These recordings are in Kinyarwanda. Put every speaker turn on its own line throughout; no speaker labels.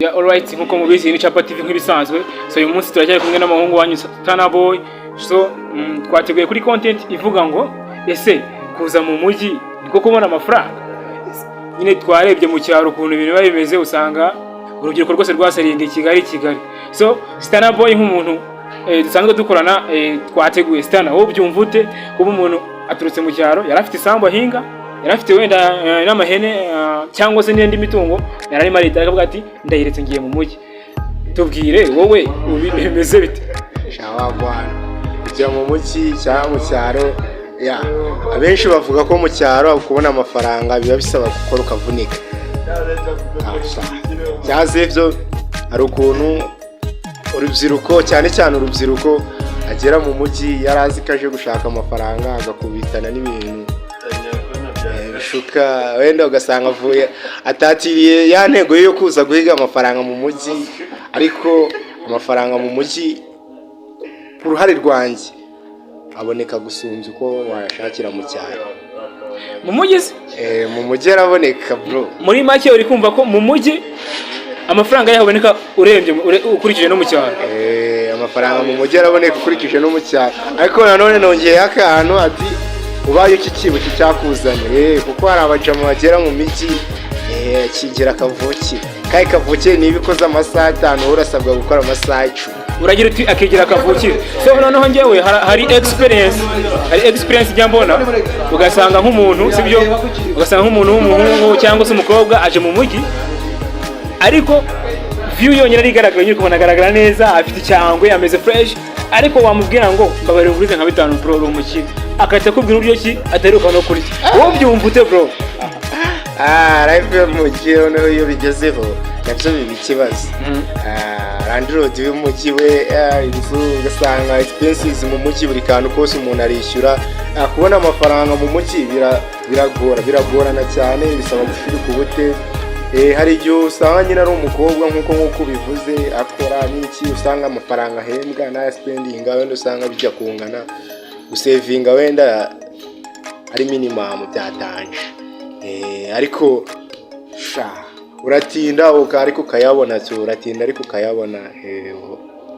Yeah, alright, nkuko mubizi ni Chapa TV nk'ibisanzwe. So uyu munsi turacyari kumwe n'amahungu wanyu Stana Boy. So twateguye kuri content ivuga ngo ese kuza mu mujyi niko kubona amafaranga. Nyine twarebye mu cyaro ukuntu ibintu biba bimeze, usanga urubyiruko rwose rwasaringa Kigali. So Stana Boy nk'umuntu dusanzwe dukorana, twateguye Stana, wowe byumva ute kuba umuntu aturutse mu cyaro yarafite isambu ahinga, yarafite wenda n'amahene cyangwa se n'indi mitungo, yararimo arita akavuga ati ndayiretse ngiye mu mujyi. Tubwire wowe ubimeze bite?
Shawagwana kujya mu mujyi cyangwa mu cyaro, abenshi bavuga ko mu cyaro kubona amafaranga biba bisaba gukora ukavunika. Cyaze ibyo hari ukuntu urubyiruko cyane urubyiruko agera mu mujyi yarazi kaje gushaka amafaranga agakubitana n'ibintu bishuka, wenda ugasanga avuye atatiriye ya ntego yo kuza guhiga amafaranga mu mujyi. Ariko amafaranga mu mujyi ku ruhare rwanjye aboneka gusunza uko wayashakira mu cyaro.
Mu mujyi
mu mujyi araboneka bro.
Muri make uri kumva ko mu mujyi amafaranga yaboneka urembye ukurikije no mu cyaro?
Amafaranga mu mujyi araboneka ukurikije no mu cyaro, ariko nanone nongeye akantu ati ubaye iki kibo cyakuzanye, kuko hari abajama bagera mu miji kigira kavuki kai kavuki nibikoza amasaha 5 urasabwa gukora amasaha 10.
Uragira uti akigira kavuki. So noneho ngewe hari experience jyambona, ugasanga nk'umuntu sibyo, ugasanga nk'umuntu w'umuhungu cyangwa se umukobwa aje mu mujyi, ariko view yonyine rigaragara, nyine kubona agaragara neza, afite icyangwe, ameze fresh, ariko wamubwira ngo mbabarira ngurize nka 5 pro rumukire, akahita kubwira uburyo ki ataruka no kurya. Wowe byumva ute bro?
Life yo mu mujyi iyo bigezeho nabyo biba ikibazo. Landlord y'umujyi we inzu ugasanga expenses mu mujyi, buri kantu kose umuntu arishyura. Kubona amafaranga mu mujyi biragorana cyane, bisaba gushira ku bute. Hari igihe usanga nyine ari umukobwa nk'uko bivuze akora n'iki, usanga amafaranga ahembwa na spending wenda usanga bijya kungana, gusavinga wenda ari minimum byatanje. Ariko uratinda ariko ukayabona ariko ukayabona.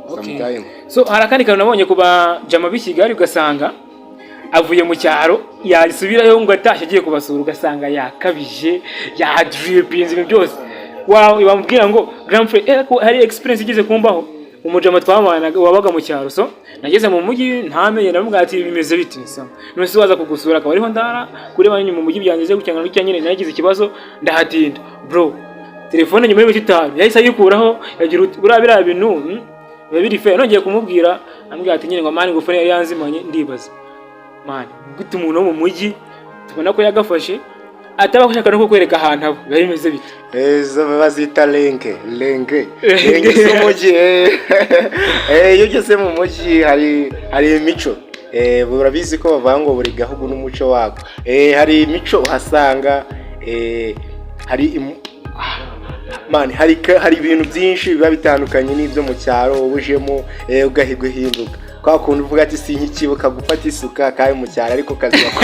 Okay. So harakandi kantu nabonye kuba jama b'Kigali, ugasanga avuye mu cyaro yasubirayo ngo atashye agiye kubasura, ugasanga yakabije ya drippings ibintu byose. Bamubwira ngo grand frère hari experience igeze kumbaho, umujama twabanaga wabaga mu cyaro. So nageze mu mujyi ntamenye, naramubwira ati bimeze bite nsa none se waza kugusura akaba ariho ndara kureba nyuma mu mujyi byangize gucyangana n'icyo nyine nagize ikibazo ndahatinda bro. Telefone nyuma y'imiti 5 yahise ayikuraho, yagira uti buriya bintu biba biri fair. Nongeye kumubwira ambwira ati nyine ngo mani ngufone yari yanzimanye, ndibaza mani gute umuntu wo mu mujyi tubona ko yagafashe ataba kushaka no kwereka ahantu abo bimeze bite.
Ezo bazita lenge z'umujyi. Iyo ugeze mu mujyi hari imico, burabizi ko bavuga ngo buri gahugu n'umuco wako. Hari imico uhasanga, hari ibintu byinshi biba bitandukanye n'ibyo mu cyaro ubujemo, ugahigwe hinduka kwa kuntu uvuga ati sinkikibuka gufata isuka kaye mu cyaro ariko kaziba.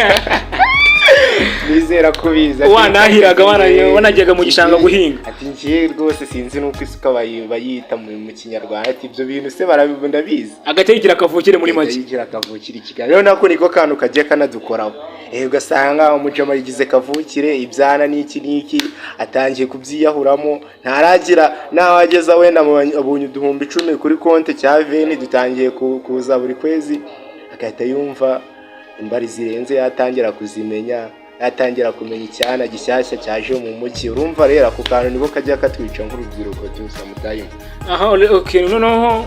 Nizera ko biza
wanahiraga wanajyaga mu gishanga guhinga.
Ati ngiye rwose sinzi nuko isuka bayita mu Kinyarwanda. Ati ibyo bintu se barabibunda bizi,
agategira kavukire muri make,
agategira kavukire Kigali. Rero nako niko kantu kagiye kanadukoraho. Ugasanga umujama yigize kavukire ibyana n'iki atangiye kubyiyahuramo, ntaragira nawageza wenda abunye 10,000 kuri konte cya veni dutangiye kuza buri kwezi, agahita yumva imbari zirenze, yatangira kuzimenya, yatangira kumenya icyana gishyashya cyaje mu mujyi. Urumva rero ako kantu niko kajya katwica nk'urubyiruko tuza mutayo.
Okay, noneho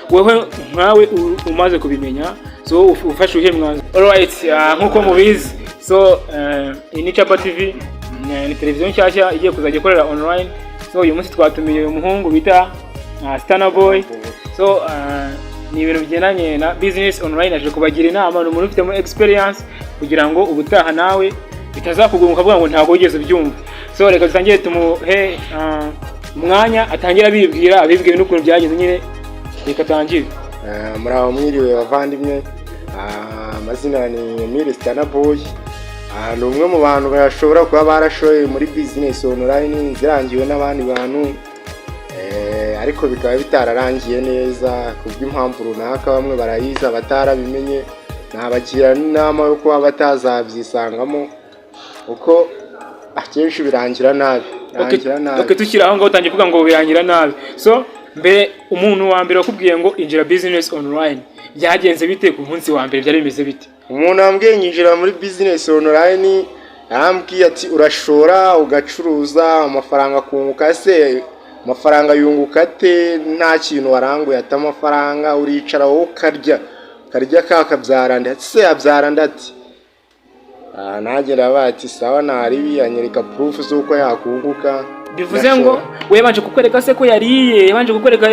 wewe nkawe umaze kubimenya, so ufashe uhe mwanzo. Alright, nkuko mubizi, so ni Chapa TV ni televiziyo nshyashya igiye kuzajya ikorera online. So uyu munsi twatumiye umuhungu bita Stana Boy. So ni ibintu bigendanye na business online, aje kubagira inama n'umuntu ufitemo experience kugira ngo ubutaha nawe bitazakuguma ukavuga ngo ntabwo wigeze byumva. So reka dutangire tumuhe umwanya atangira abibwira n'ukuntu byagenze nyine, reka tangire.
Muraho mwiriwe bavandimwe, amazina ni Emile Stana Boy. Ni umwe mu bantu bashobora kuba barashoye muri business online zirangiwe n'abandi bantu ariko bikaba bitararangiye neza kubw'impamvu runaka, bamwe barayiza batarabimenye, nabagira inama yo kuba batazabyisangamo uko akenshi birangira nabi.
Okay, tukiri aho ngaho utangiye kuvuga ngo birangira nabi. So mbere umuntu wa mbere wakubwiye ngo injira business online byagenze bite ku munsi wa mbere, byari bimeze bite?
Umuntu ambwiye injira muri business online yarambwiye ati urashora ugacuruza amafaranga kunguka. Se amafaranga yunguka te? Nta kintu waranguye ati amafaranga uricara wowe ukarya kakabyara ndetse se yabyara ndati nagera bati sawa naribi anyereka proof z'uko yakunguka.
Bivuze ngo webanje kukwereka se ko yariye, yabanje kukwereka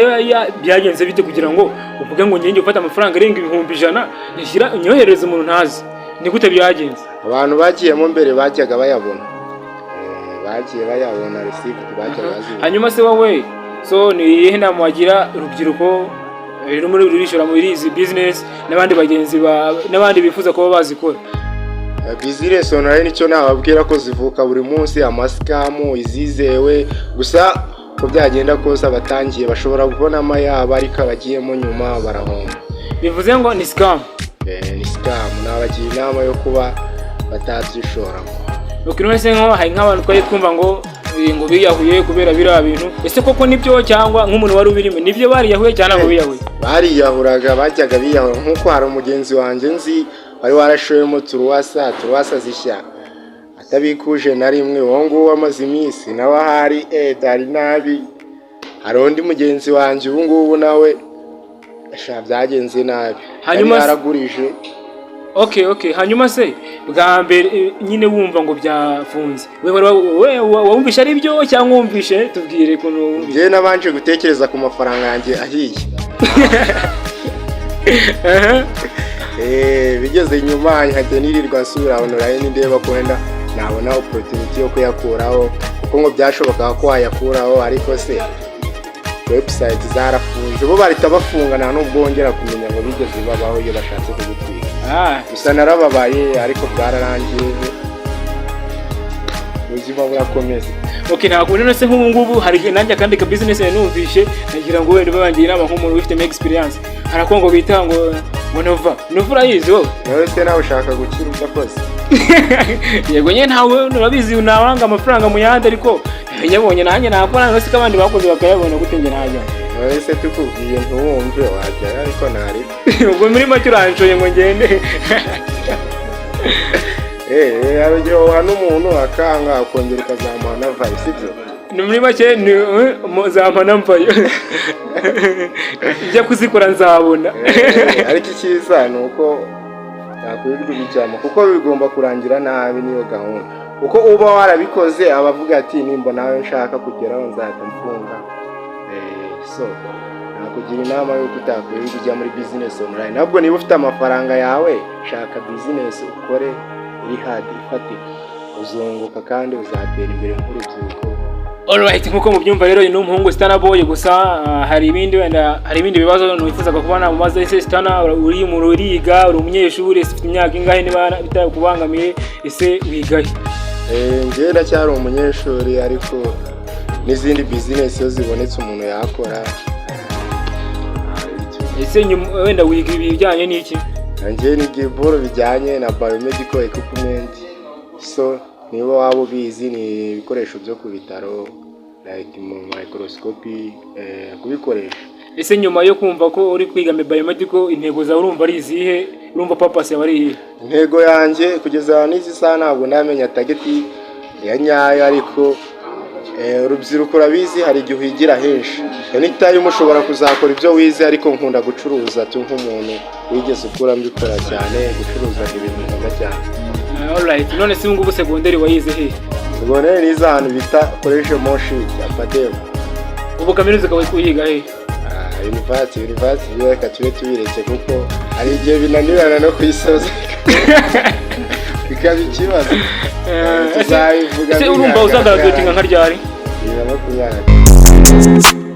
byagenze bite kugira ngo uvuge ngo ngenge ufata amafaranga arenga 100,000 nishyira unyohereze umuntu ntazi? Ni gute byagenze?
Abantu bagiyemo mbere bajyaga bayabona, receipt bajyaga bazi.
Hanyuma se wowe so ni iyihe nama wagira urubyiruko muri rurishora muri izi business n'abandi bagenzi n'abandi bifuza kuba bazikora?
Business online nicyo nababwira ko zivuka buri munsi, amasikamu izizewe, gusa ko byagenda kose abatangiye bashobora kubona amayaba ariko abagiyemo nyuma barahomba.
Bivuze ngo ni scam?
Ni scam, nabagira inama yo kuba batabyishoramo.
Ukirone se nko hari nk'abantu twari twumva ngo biyahuye kubera biriya bintu, ese koko nibyo cyangwa nk'umuntu wari ubirimo nibyo bariyahuye cyangwa ngo biyahuye?
Bariyahuraga, bajyaga biyahura. Nk'uko hari umugenzi wanjye nzi wari warashoyemo turuwasa zishya atabikuje na rimwe, uwo nguwo amaze iminsi nawe ahari dari nabi. Hari undi mugenzi wanjye ubu ngubu nawe byagenze nabi, hanyuma yaragurije.
Okay, hanyuma se bwa mbere nyine wumva ngo byafunze, wewe wumvisha ari byo cyangwa wumvishe? Tubwire kuno.
Ngiye nabanje gutekereza ku mafaranga yanjye ahiye. Bigeze nyuma nkajya nirirwa nsubira online ndeba ko wenda nabona opportunity yo kuyakuraho, kuko ngo byashoboka ko wayakuraho, ariko se website zarafunze, bo barita bafunga nta nubwo wongera kumenya ngo bigeze babaho iyo bashatse kugutwika. Gusa narababaye ariko byararangiye, ubuzima burakomeza.
Okay, ntabwo none se nk'ubu ngubu hari nanjye kandi ka business numvishe, nagira ngo wenda babangira inama nk'umuntu ufite experience. Harakongo bita ngo Nova urayizi wowe?
Nawe se nawe ushaka gukira udakoze?
Yego nyine ntawe urabizi unawanga amafaranga mu yandi, ariko yabonye nanjye nafaranga nose kabandi bakoze bakayabona gute nge najya.
Nawe se tukubwiye ntuwumve wajya ariko nari.
Ubwo muri make uranshoye ngo ngende.
Arugero hano umuntu akanga akongera ukazamuha na vibe, sibyo?
Ni muri make ni zampana mvayo. Ijya kuzikora nzabona.
Ariko icyiza ni uko yakwirirwa icyama, kuko bigomba kurangira nabi niyo gahunda. Uko uba warabikoze abavuga ati nimba nawe nshaka kugeraho nzahita mfunga. So nakugira inama yo kutakwirirwa ujya muri business online. Nabwo niba ufite amafaranga yawe, shaka business ukore iri hard ifatika, uzunguka kandi uzatera imbere nk'urubyiruko.
Alright, nkuko mubyumva rero ni umuhungu Stanaboy, gusa hari ibindi bibazo nifuzaga kuba namubaza. Ese Stana uri mu ruriga, uri umunyeshuri, ufite imyaka ingahe niba bitakubangamiye, ese wigahe?
Ngiye ndacyari umunyeshuri, ariko n'izindi business yo zibonetse umuntu yakora.
Ese wenda wiga ibijyanye n'iki?
Ngiye niga iboro bijyanye na biomedical equipment. So niba waba ubizi ni ibikoresho byo ku bitaro, like microscope, kubikoresha.
Ese nyuma yo kumva ko uri kwiga biomedical, intego zawe urumva ari izihe? Urumva purpose yawe ari iyihe?
Intego yanjye kugeza n'izi saa ntabwo ndamenya target ya nyayo, ariko urubyiruko rabizi hari igihe uhigira henshi. Anytime ushobora kuzakora ibyo wize, ariko nkunda gucuruza tu nk'umuntu wigeze ukura mbikora cyane, gucuruza ibintu nkunda cyane.
Alright, none se ngubu segonderi wayize he?
Segonderi nize ahantu bita College Moshi Apadeo.
Ubu kaminuza ukaba kuyiga he?
University reka tubireke kuko hari igihe binanirana no kuyisoza. Bikaba ikibazo.
Ese urumva uzagraduatinga nka ryari?
2020.